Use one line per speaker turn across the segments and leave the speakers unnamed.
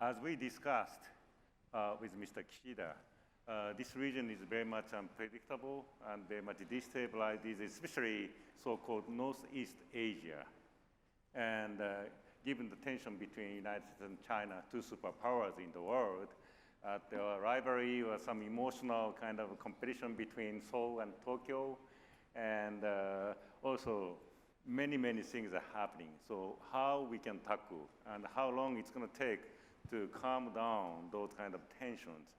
As we discussed with Mr. Kishida, this region is very much unpredictable and very much destabilized, especially so-called Northeast Asia. And given the tension between United States and China, two superpowers in the world, there are rivalry or some emotional kind of competition between Seoul and Tokyo, and also many things are happening. So how we can tackle and how long it's going to take to calm down those kind of tensions,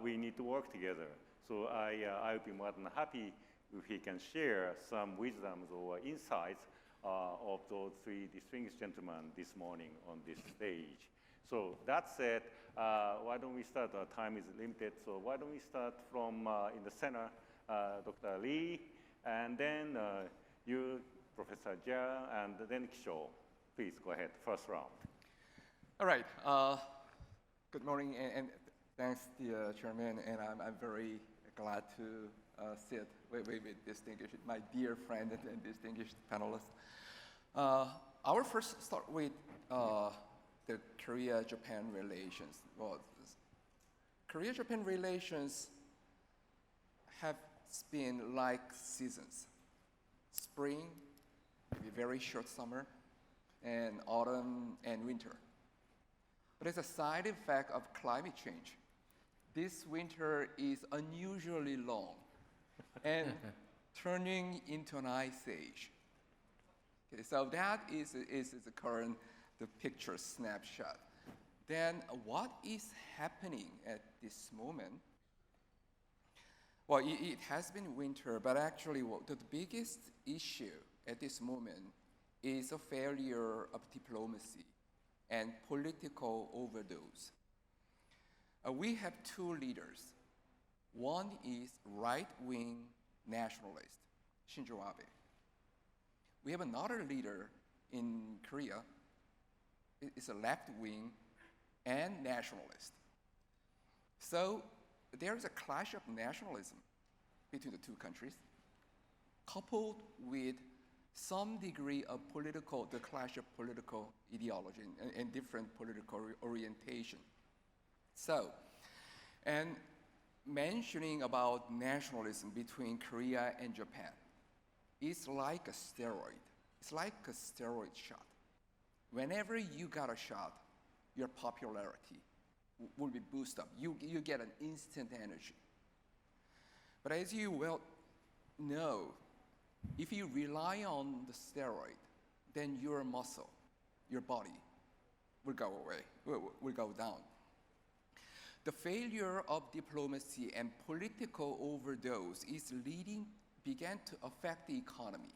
we need to work together. So I would be more than happy if he can share some wisdoms or insights of those three distinguished gentlemen this morning on this stage. So that said, why don't we start? Our time is limited, so why don't we start from in the center, Dr. Lee, and then you, Professor Jia, and then Kishore. Please go ahead, first round.
All right. Good morning, and thanks, the chairman. And I'm very glad to sit with distinguished, my dear friend and distinguished panelists. I will first start with the Korea-Japan relations. Well, Korea-Japan relations have been like seasons: spring, maybe very short summer, and autumn and winter. But as a side effect of climate change, this winter is unusually long and turning into an ice age. Okay, so that is the current picture snapshot. Then what is happening at this moment? Well, it has been winter, but actually the biggest issue at this moment is a failure of diplomacy and political overdose. We have two leaders. One is right-wing nationalist, Shinzo Abe. We have another leader in Korea. It's a left-wing and nationalist. So there is a clash of nationalism between the two countries, coupled with some degree of the clash of political ideology and different political orientation. So, and mentioning about nationalism between Korea and Japan is like a steroid. It's like a steroid shot. Whenever you got a shot, your popularity will be boosted up. You get an instant energy. But as you well know, if you rely on the steroid, then your muscle, your body, will go away, will go down. The failure of diplomacy and political overdose began to affect the economy.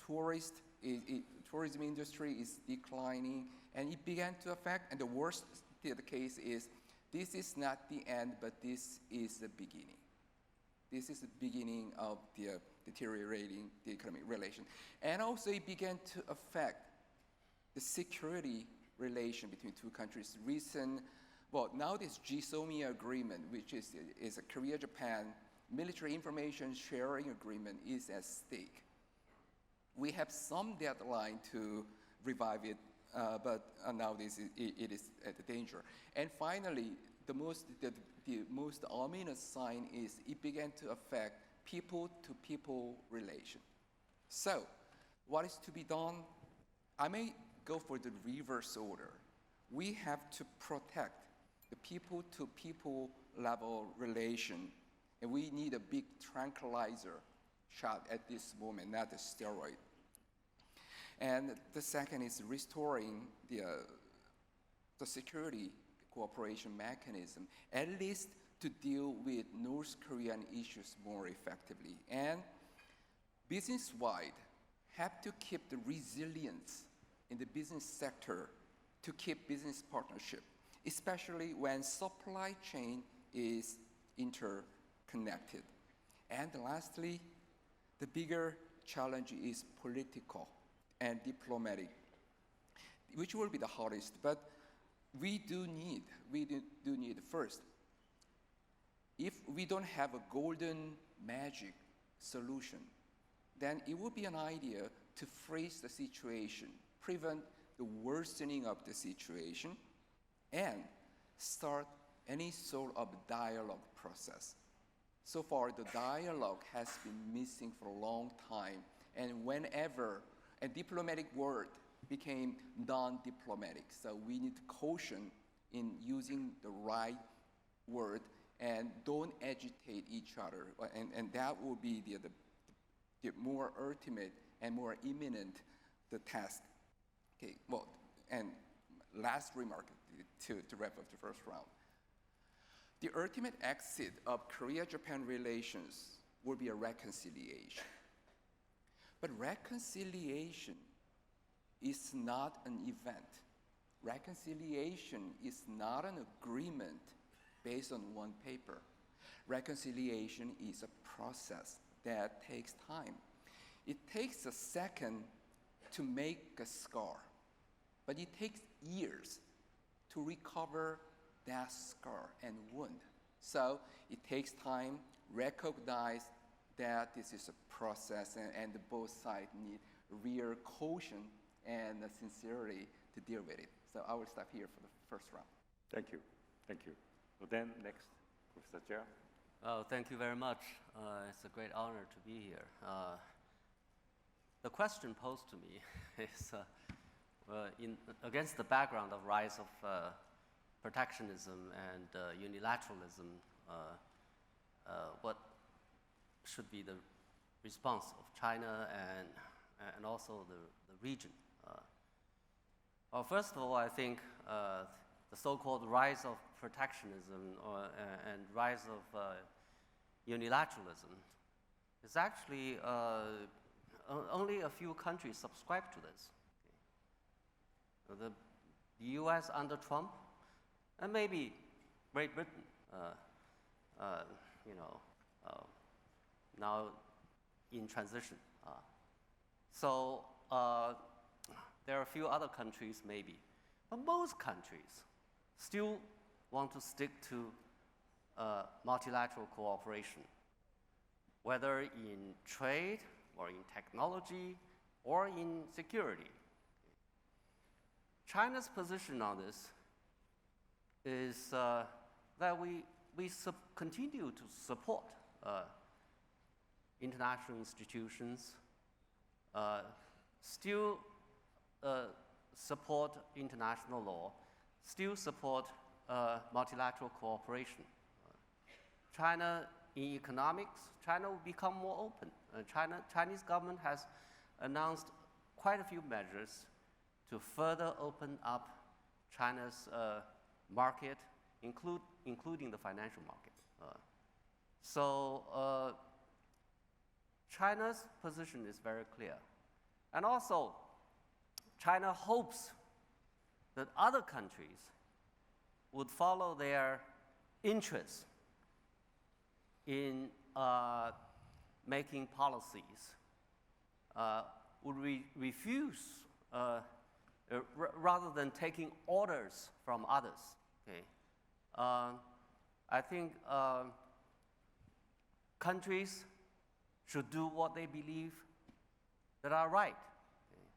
Tourism industry is declining, and it began to affect, and the worst the case is, this is not the end, but this is the beginning. This is the beginning of the deteriorating the economic relation. And also it began to affect the security relation between two countries. Now this GSOMIA agreement, which is a Korea-Japan military information sharing agreement, is at stake. We have some deadline to revive it, but now it is at danger. And finally, the most ominous sign is it began to affect people-to-people relation. So, what is to be done? I may go for the reverse order. We have to protect the people-to-people level relation, and we need a big tranquilizer shot at this moment, not the steroid. And the second is restoring the security cooperation mechanism, at least to deal with North Korean issues more effectively. And business-wide, have to keep the resilience in the business sector to keep business partnership, especially when supply chain is interconnected. And lastly, the bigger challenge is political and diplomatic, which will be the hardest, but we do need first, if we don't have a golden magic solution, then it would be an idea to freeze the situation, prevent the worsening of the situation, and start any sort of dialogue process. So far, the dialogue has been missing for a long time, and whenever a diplomatic word became non-diplomatic, so we need caution in using the right word and don't agitate each other, and that will be the more ultimate and more imminent the task. Okay, well, and last remark to wrap up the first round. The ultimate exit of Korea-Japan relations will be a reconciliation. But reconciliation is not an event. Reconciliation is not an agreement based on one paper. Reconciliation is a process that takes time. It takes a second to make a scar, but it takes years to recover that scar and wound. So it takes time, recognize that this is a process, and both sides need real caution and sincerity to deal with it. So I will stop here for the first round.
Thank you. Thank you. So then next, Professor Chia.
Oh, thank you very much. It's a great honor to be here. The question posed to me is, against the background of rise of protectionism and unilateralism, what should be the response of China and also the region? Well, first of all, I think the so-called rise of protectionism and rise of unilateralism is actually only a few countries subscribe to this. The U.S. under Trump, and maybe Great Britain, now in transition. So there are a few other countries maybe, but most countries still want to stick to multilateral cooperation, whether in trade or in technology or in security. China's position on this is that we continue to support international institutions, still support international law, still support multilateral cooperation. China, in economics, China will become more open. Chinese government has announced quite a few measures to further open up China's market, including the financial market. So China's position is very clear. And also, China hopes that other countries would follow their interests in making policies, would refuse rather than taking orders from others. Okay, I think countries should do what they believe that are right. Okay.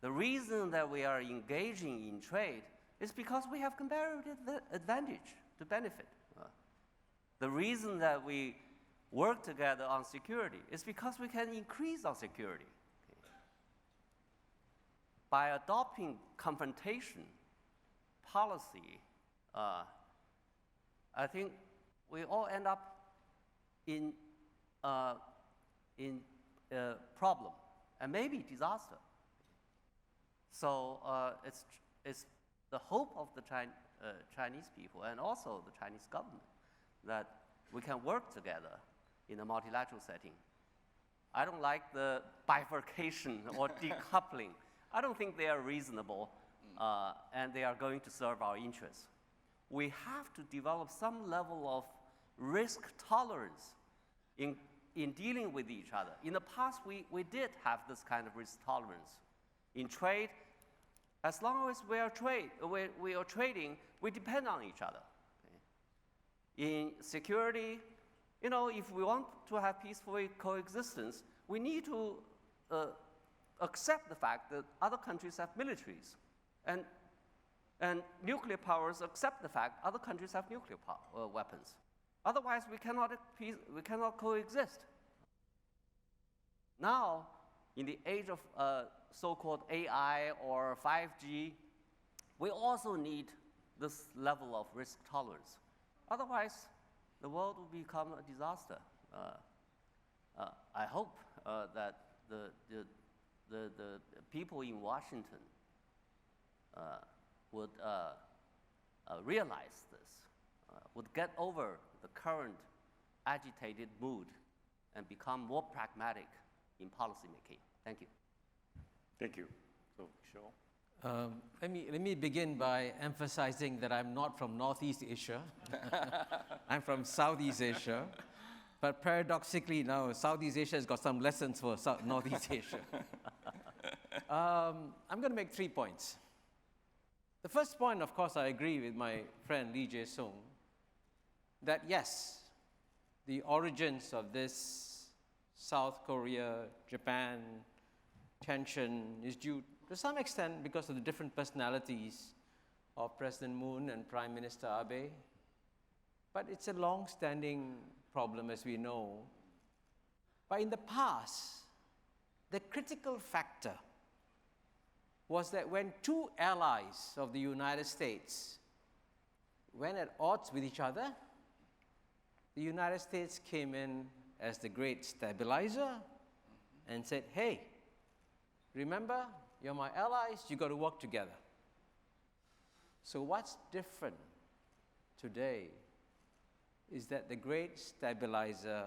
The reason that we are engaging in trade is because we have comparative advantage to benefit. The reason that we work together on security is because we can increase our security. Okay. By adopting confrontation policy, I think we all end up in problem and maybe disaster. So it's the hope of the Chinese people and also the Chinese government that we can work together in a multilateral setting. I don't like the bifurcation or decoupling. I don't think they are reasonable and they are going to serve our interests. We have to develop some level of risk tolerance in dealing with each other. In the past, we did have this kind of risk tolerance. In trade, as long as we are trading, we depend on each other. In security, if we want to have peaceful coexistence, we need to accept the fact that other countries have militaries. And And nuclear powers accept the fact other countries have nuclear weapons. Otherwise, we cannot coexist. Now, in the age of so-called AI or 5G, we also need this level of risk tolerance. Otherwise, the world will become a disaster. I hope that the people in Washington would realize this, would get over the current agitated mood and become more pragmatic in policymaking. Thank you.
Thank you. So, Shaw.
Let me begin by emphasizing that I'm not from Northeast Asia. I'm from Southeast Asia. But paradoxically now, Southeast Asia has got some lessons for Northeast Asia. I'm going to make 3 points. The first point, of course, I agree with my friend Lee Jae-sung, that yes, the origins of this South Korea, Japan tension is due to some extent because of the different personalities of President Moon and Prime Minister Abe. But it's a long-standing problem, as we know. But in the past, the critical factor was that when two allies of the United States went at odds with each other, the United States came in as the great stabilizer and said, hey, remember, you're my allies, you got to work together. So what's different today is that the great stabilizer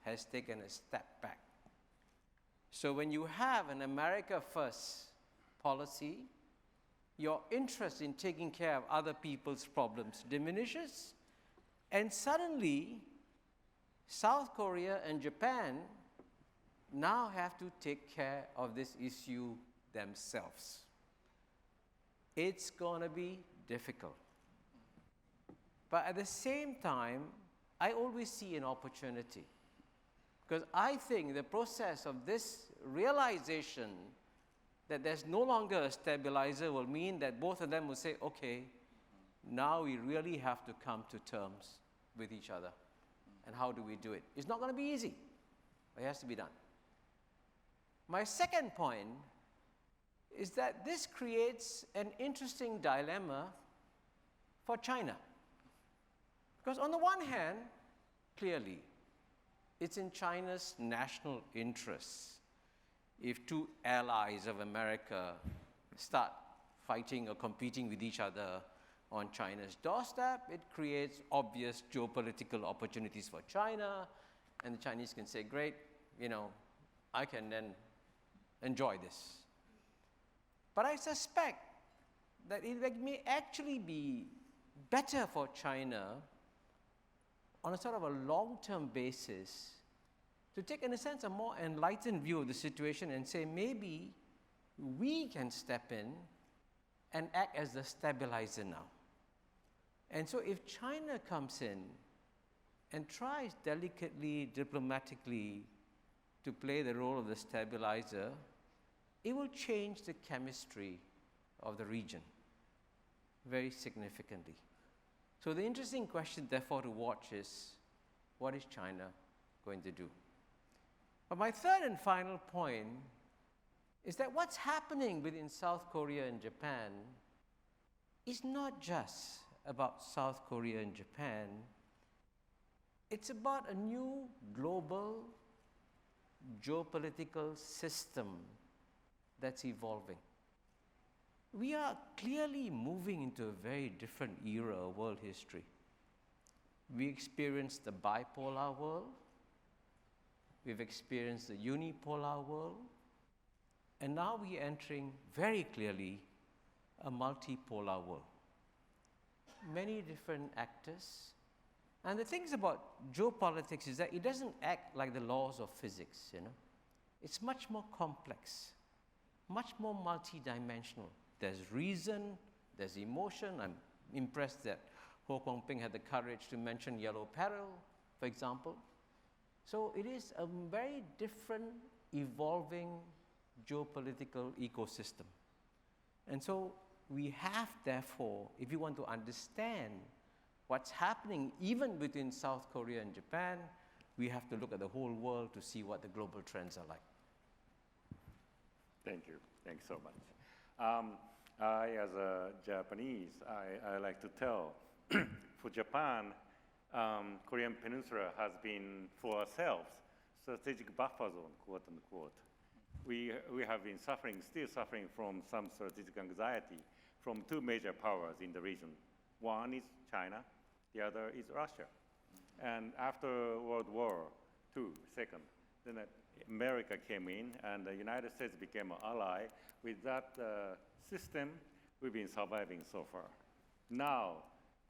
has taken a step back. So when you have an America First policy, your interest in taking care of other people's problems diminishes, and suddenly South Korea and Japan now have to take care of this issue themselves. It's going to be difficult. But at the same time, I always see an opportunity, because I think the process of this realization that there's no longer a stabilizer will mean that both of them will say, okay, now we really have to come to terms with each other. And how do we do it? It's not going to be easy, but it has to be done. My second point is that this creates an interesting dilemma for China. Because on the one hand, clearly, it's in China's national interests if two allies of America start fighting or competing with each other on China's doorstep. It creates obvious geopolitical opportunities for China, and the Chinese can say, great, I can then enjoy this. But I suspect that it may actually be better for China on a sort of a long-term basis to take, in a sense, a more enlightened view of the situation and say, maybe we can step in and act as the stabilizer now. And so if China comes in and tries delicately, diplomatically to play the role of the stabilizer, it will change the chemistry of the region very significantly. So the interesting question, therefore, to watch is, what is China going to do? But my third and final point is that what's happening within South Korea and Japan is not just about South Korea and Japan. It's about a new global geopolitical system that's evolving. We are clearly moving into a very different era of world history. We experienced the bipolar world, we've experienced the unipolar world, and now we're entering very clearly a multipolar world. Many different actors. And the things about geopolitics is that it doesn't act like the laws of physics, It's much more complex, much more multidimensional. There's reason, there's emotion. I'm impressed that Ho Kwon Ping had the courage to mention yellow peril, for example. So it is a very different, evolving geopolitical ecosystem. And so we have, therefore, if you want to understand what's happening even between South Korea and Japan, we have to look at the whole world to see what the global trends are like.
Thank you. Thanks so much. I, as a Japanese, I like to tell, for Japan, Korean Peninsula has been, for ourselves, strategic buffer zone, quote unquote. We have been still suffering from some strategic anxiety from two major powers in the region. One is China, the other is Russia. And after World War II, second, then America came in and the United States became an ally. With that system, we've been surviving so far. Now,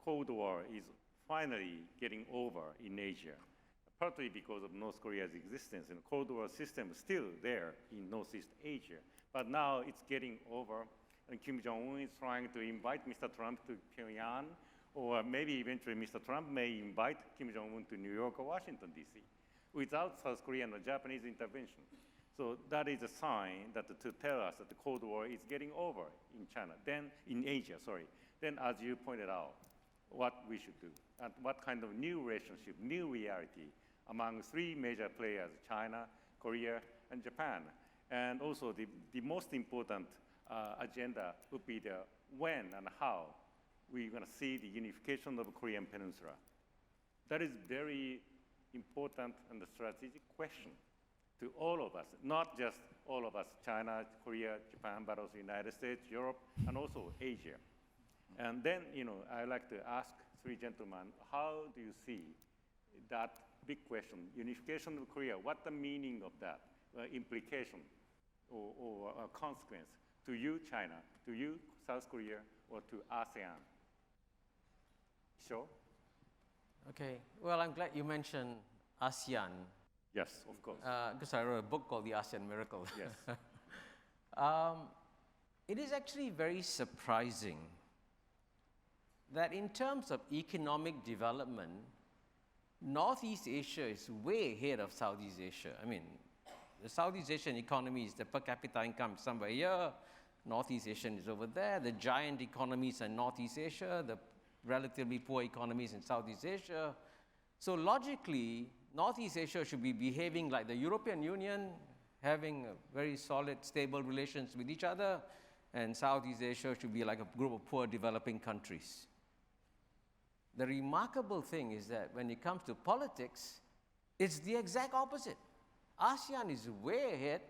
Cold War is finally getting over in Asia, partly because of North Korea's existence, and Cold War system is still there in Northeast Asia. But now it's getting over, and Kim Jong-un is trying to invite Mr. Trump to Pyongyang, or maybe eventually Mr. Trump may invite Kim Jong-un to New York or Washington, D.C., without South Korean or Japanese intervention. So that is a sign that to tell us that the Cold War is getting over in China, then in Asia, sorry. Then as you pointed out, what we should do, and what kind of new relationship, new reality among three major players, China, Korea, and Japan. And also the most important agenda would be the when and how we're going to see the unification of the Korean Peninsula. That is very important and a strategic question to all of us, not just all of us, China, Korea, Japan, but also United States, Europe, and also Asia. And then, I like to ask three gentlemen, how do you see that big question, unification of Korea, what the meaning of that, implication or consequence to you, China, to you, South Korea, or to ASEAN? Sure?
Okay, well, I'm glad you mentioned ASEAN.
Yes, of course.
Because I wrote a book called The ASEAN Miracle.
Yes.
It is actually very surprising that in terms of economic development, Northeast Asia is way ahead of Southeast Asia. I mean, the Southeast Asian economy is the per capita income somewhere here, Northeast Asian is over there, the giant economies in Northeast Asia, the relatively poor economies in Southeast Asia. So logically, Northeast Asia should be behaving like the European Union, having very solid, stable relations with each other, and Southeast Asia should be like a group of poor developing countries. The remarkable thing is that when it comes to politics, it's the exact opposite. ASEAN is way ahead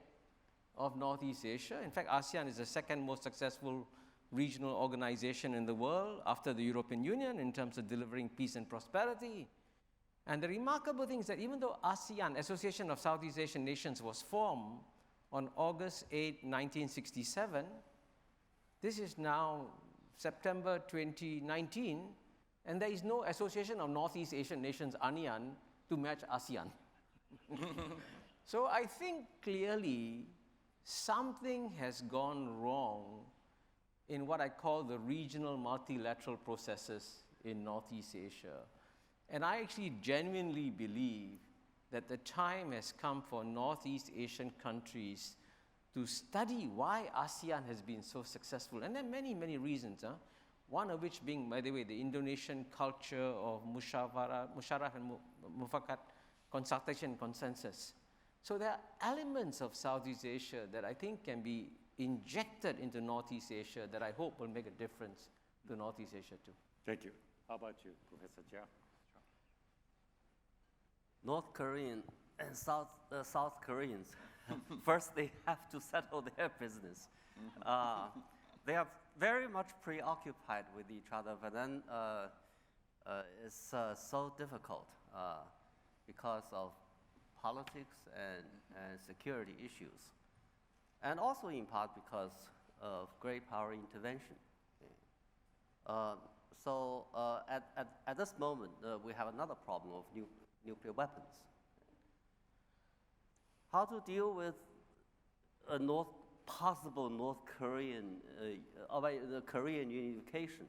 of Northeast Asia. In fact, ASEAN is the second most successful regional organization in the world after the European Union in terms of delivering peace and prosperity. And the remarkable thing is that even though ASEAN, Association of Southeast Asian Nations, was formed on August 8, 1967, this is now September 2019, and there is no Association of Northeast Asian Nations, ANEAN, to match ASEAN. So I think clearly something has gone wrong in what I call the regional multilateral processes in Northeast Asia. And I actually genuinely believe that the time has come for Northeast Asian countries to study why ASEAN has been so successful. And there are many, many reasons. One of which being, by the way, the Indonesian culture of musharraf and mufakat, consultation and consensus. So there are elements of Southeast Asia that I think can be injected into Northeast Asia that I hope will make a difference to Northeast Asia too.
Thank you. How about you, Professor Jia?
North Korean and South Koreans, first they have to settle their business. They are very much preoccupied with each other, but then it's so difficult because of politics and security issues, and also in part because of great power intervention. So at this moment, we have another problem of nuclear weapons. How to deal with a possible North Korean, the Korean unification?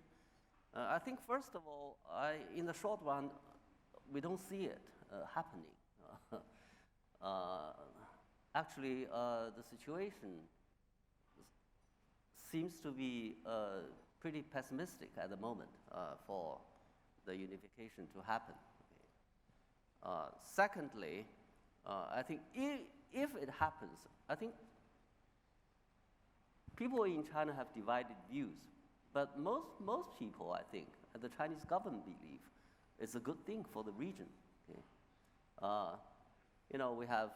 I think first of all, in the short run, we don't see it happening. Actually, the situation seems to be pretty pessimistic at the moment for the unification to happen. Secondly, I think if it happens, I think people in China have divided views, but most people, I think, and the Chinese government believe, it's a good thing for the region. Okay? We have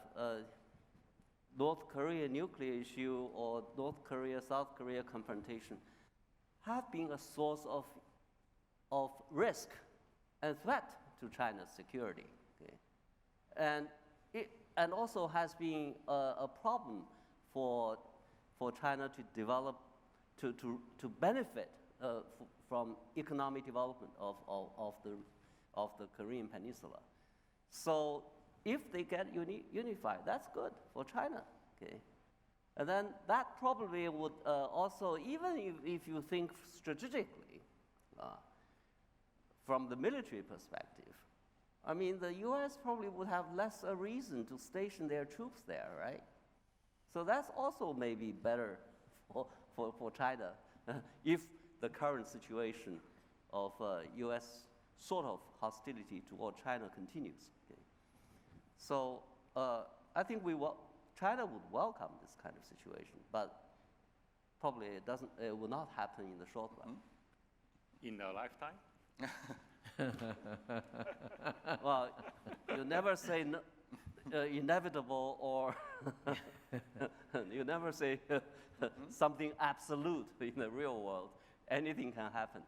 North Korea nuclear issue or North Korea, South Korea confrontation have been a source of risk and threat to China's security. Okay? And also has been a problem for China to develop, to benefit from economic development of the Korean Peninsula. So if they get unified, that's good for China. Okay? And then that probably would also, even if you think strategically, from the military perspective, I mean, the US probably would have less a reason to station their troops there, right? So that's also maybe better for China if the current situation of US sort of hostility toward China continues. Okay? So I think China would welcome this kind of situation, but probably it will not happen in the short run.
In a lifetime?
Well, you never say inevitable, or you never say something absolute in the real world. Anything can happen.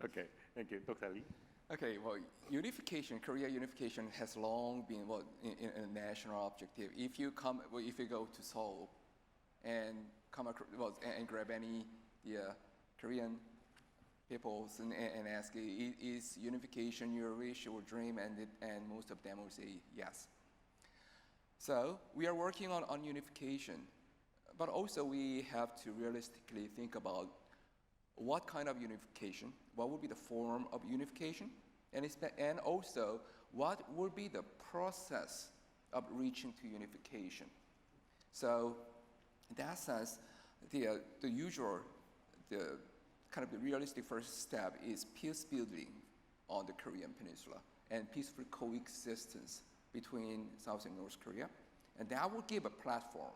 Okay, thank you. Dr. Lee?
Okay, well, unification, Korea unification has long been a national objective. If you go to Seoul and and grab any Korean peoples and ask, is unification your wish or dream? And most of them will say yes. So we are working on unification, but also we have to realistically think about what kind of unification, what would be the form of unification, and also what would be the process of reaching to unification. So in that sense, the realistic first step is peace building on the Korean Peninsula and peaceful coexistence between South and North Korea. And that will give a platform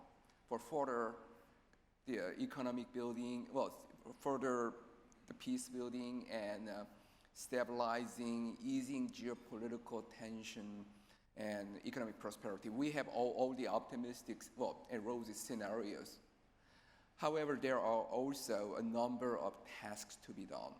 for further the economic building, further the peace building and stabilizing, easing geopolitical tension and economic prosperity. We have all the optimistic, and rosy scenarios. However, there are also a number of tasks to be done.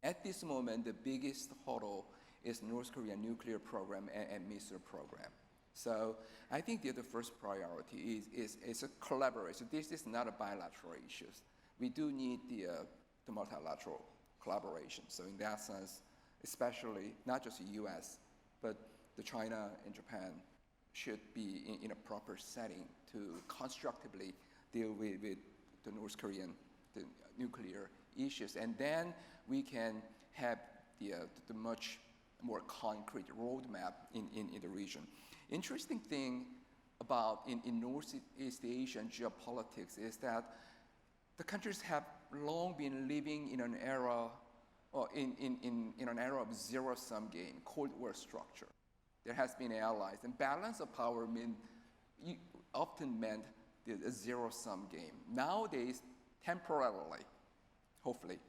At this moment, the biggest hurdle is North Korean nuclear program and missile program. So I think the first priority is a collaboration. This is not a bilateral issue. We do need the multilateral collaboration. So in that sense, especially not just the US, but the China and Japan should be in a proper setting to constructively deal with the North Korean nuclear issues. And then we can have the much more concrete roadmap in the region. Interesting thing about in Northeast Asian geopolitics is that the countries have long been living in an era, in an era of zero-sum game, Cold War structure. There has been allies, and balance of power often meant a zero-sum game. Nowadays, temporarily, hopefully,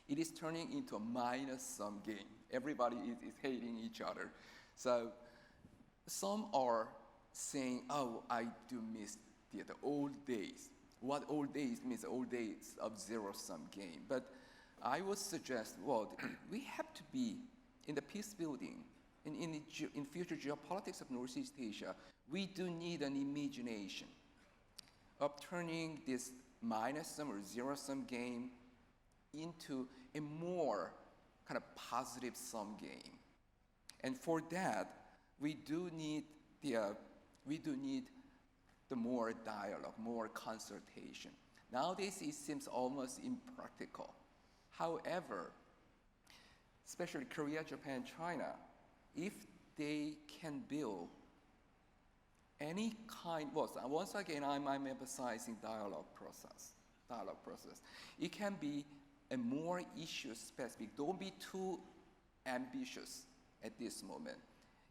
it is turning into a minus-sum game. Everybody is hating each other. So some are saying, oh, I do miss the old days. What old days means old days of zero-sum game. But I would suggest, we have to be in the peace building, in future geopolitics of Northeast Asia, we do need an imagination of turning this minus-sum or zero-sum game into a more kind of positive-sum game. And for that, we do need the more dialogue, more consultation. Nowadays, it seems almost impractical. However, especially Korea, Japan, China, if they can build any kind, once again, I'm emphasizing dialogue process. dialogue process. It can be a more issue specific. Don't be too ambitious at this moment.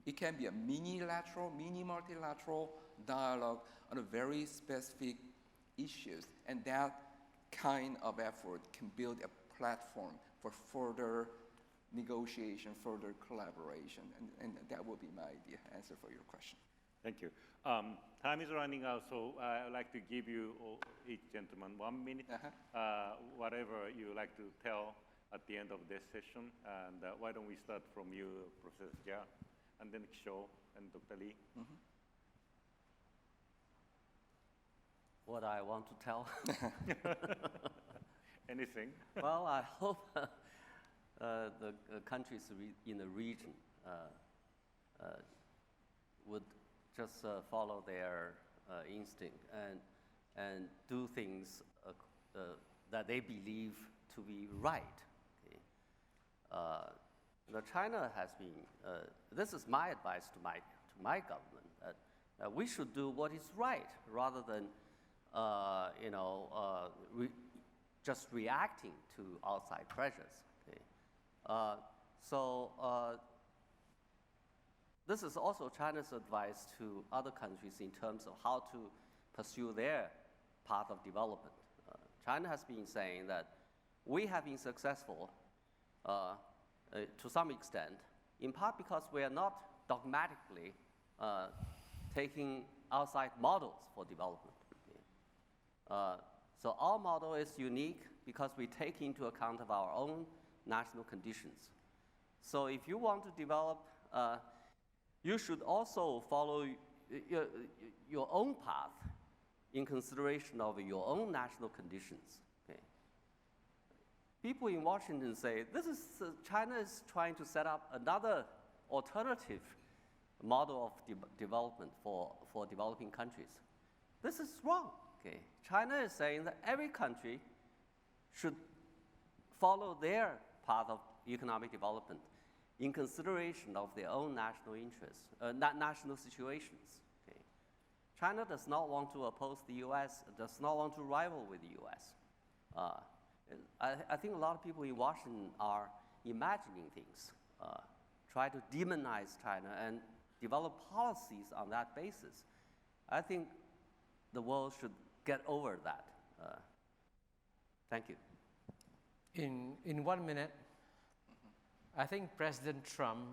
It can be a mini-lateral, mini-multilateral dialogue on a very specific issues, and that kind of effort can build a platform for further negotiation, further collaboration, and that will be my answer for your question.
Thank you. Time is running out, so I'd like to give you each gentleman 1 minute. Whatever you like to tell at the end of this session, and why don't we start from you, Professor Jia, and then Kishore and Dr. Lee.
What I want to tell?
Anything?
Well, I hope the countries in the region would just follow their instinct and do things that they believe to be right. Okay? China has been, this is my advice to my government, that we should do what is right rather than just reacting to outside pressures. Okay? This is also China's advice to other countries in terms of how to pursue their path of development. China has been saying that we have been successful to some extent, in part because we are not dogmatically taking outside models for development. Okay? So our model is unique because we take into account of our own national conditions. So if you want to develop, you should also follow your own path in consideration of your own national conditions. Okay? People in Washington say, China is trying to set up another alternative model of development for developing countries. This is wrong. Okay? China is saying that every country should follow their path of economic development in consideration of their own national interests, national situations. Okay? China does not want to oppose the US, does not want to rival with the US. I think a lot of people in Washington are imagining things, try to demonize China and develop policies on that basis. I think the world should get over that. Thank you.
In 1 minute, I think President Trump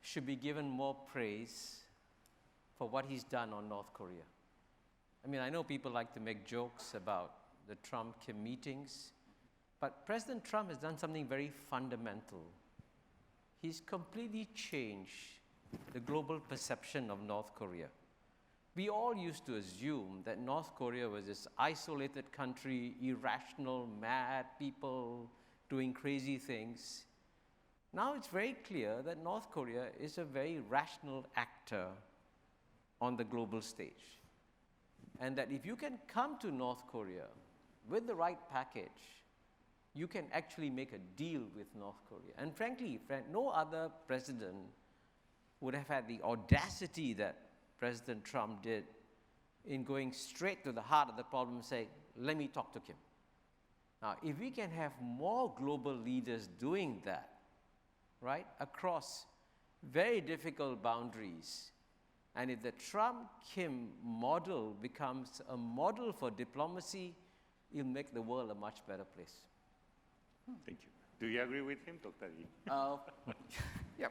should be given more praise for what he's done on North Korea. I mean, I know people like to make jokes about the Trump-Kim meetings, but President Trump has done something very fundamental. He's completely changed the global perception of North Korea. We all used to assume that North Korea was this isolated country, irrational, mad people doing crazy things. Now it's very clear that North Korea is a very rational actor on the global stage. And that if you can come to North Korea with the right package, you can actually make a deal with North Korea. And frankly, no other president would have had the audacity that President Trump did in going straight to the heart of the problem and saying, let me talk to Kim. Now, if we can have more global leaders doing that, right, across very difficult boundaries, and if the Trump-Kim model becomes a model for diplomacy, it'll make the world a much better place.
Thank you. Do you agree with him, Dr. Lee?
Yeah,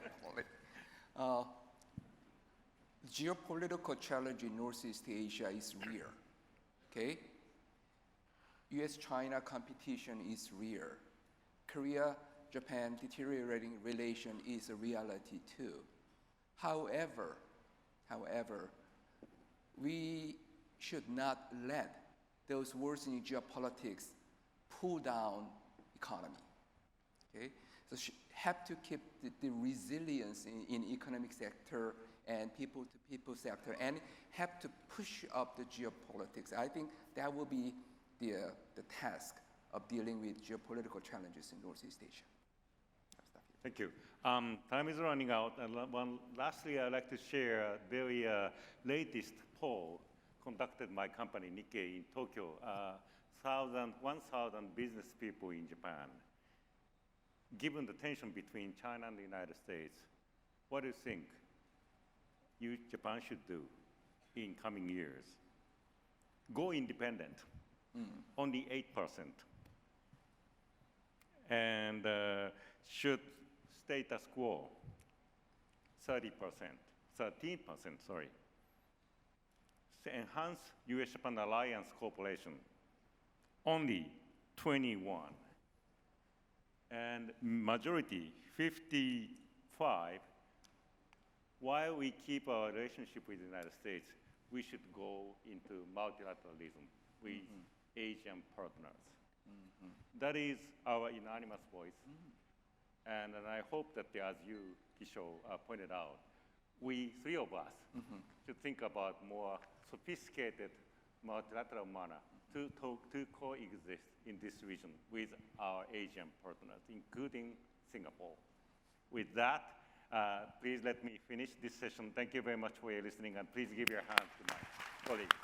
geopolitical challenge in Northeast Asia is real, okay? US-China competition is real. Korea-Japan deteriorating relation is a reality too. However, we should not let those worsening geopolitics pull down economy, okay? So have to keep the resilience in economic sector and people-to-people sector, and have to push up the geopolitics. I think that will be the task of dealing with geopolitical challenges in Northeast Asia.
Thank you. Time is running out. And lastly, I'd like to share a very latest poll conducted by my company, Nikkei, in Tokyo 1,000 business people in Japan. Given the tension between China and the United States, what do you think Japan should do in coming years? Go independent, only 8%. And should status quo, 30%, 13%, sorry. Enhance US-Japan Alliance Cooperation, only 21. And majority, 55, while we keep our relationship with the United States, we should go into multilateralism with Asian partners. That is our unanimous voice. And I hope that as you, Kisho, pointed out, we, three of us, should think about more sophisticated multilateral manner to coexist in this region with our Asian partners, including Singapore. With that, please let me finish this session. Thank you very much for your listening, and please give your hand to my colleagues.